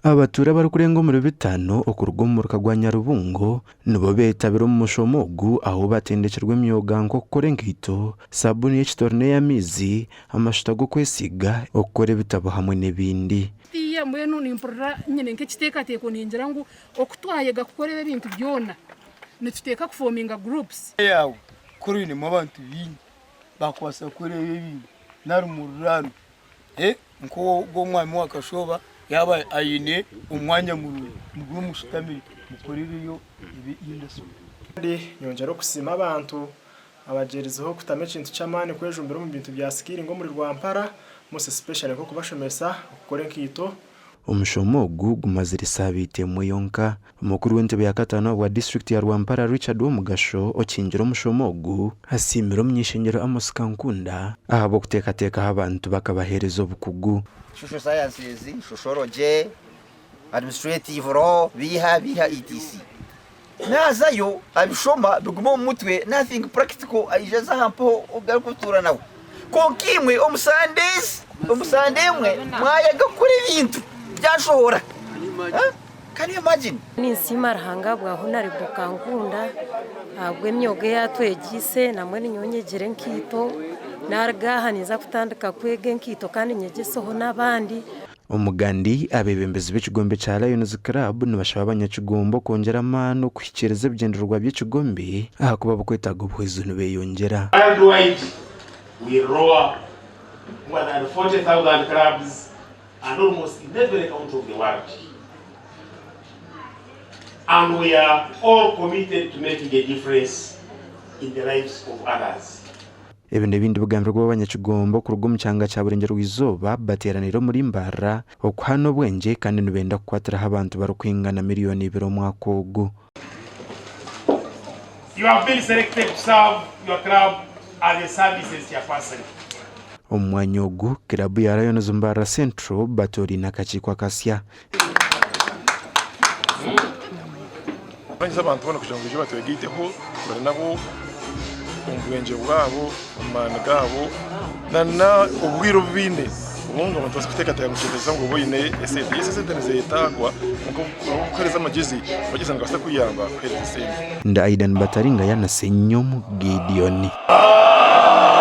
abatura bari kurenga muri bitano okurwa mu rukagwa Nyarubungo nibo betabira mu mushomogu aho batendekerwe imyuga nko gukora inkito, sabuni y'ekitorne y'amizi, amashuta go kwesiga, okukora ibitabo hamwe n'ebindi. Tiya mwenu nimpurra nyine nk'ekiteekateeko ningira ngu okutwayega kukora ebintu byona nituteeka kuforminga groups yawe kuri ni mu bantu bingi bakwasa kuri ebintu nari mu rurano nko go mwami wakashoba yaba ayine umwanya mu mushitamire mukoririyo ibi industry nyongera kusima abantu abagerizeho kutame kintu cy'amani kwejumbira mu bintu bya skill ngo muri Rwampara mose special ko kubashomesa gukora nkito. Umushomogu gumazira isabite mu yonka umukuru w'entebe ya katano wa district ya Rwampara Richard Omugasho okinjira umushomogu asimira myishengero Amos Kankunda ahabo kutekateka abantu bakabahereza obukugu social sciences, sociology, administrative law, biha etc. Nazayo abishoma biguma mu mutwe nothing practical ayijaza hampo ugarukutura nawe konkimwe omusande mwe mwayaga kuri ibintu byashohora. Can you imagine? Ni nsima rahanga bwa honari Kankunda agwe myoge yatwegise namwe ninyonyegere nkito nargaha niza kutandika kwege nkito kandi nyegesoho nabandi. Umugandi abebembezi b'ikigombe cha Lions Club nibashaba abanyakigombo kongera amano kwikireza byenderwa by'ikigombe aha kuba bukwetaga ubwizu nubeyongera. Worldwide we roar more than 40,000 clubs and almost in every country of the world. And we are all committed to making a difference in the lives of others. Ebinde bindi bugambira bw'abanyakigombo ku rugo mu cyanga cya burengero w'izoba bateraniro muri Mbara okwano bwenge kandi nubenda kwatira abantu barukwingana miliyoni 2 mwakogo. You have been selected to serve your club as a services chairperson. Omwanyogu klabu ya Lions Mbara Central batori nakachikwa kasya. Banyiza abantu bana kugira ngo ibyo batwegiteho bari nabo ubwenge bwabo umana gabo nana ubwiro bwinde ubunga abantu basikutekata yamushekeza ngo boyine ese denezeyitagwa ngo ukoreza amagizi bageze ngo basta kuyamba kweza sente Nda Aidan Bataringa yana Senyom Gideon.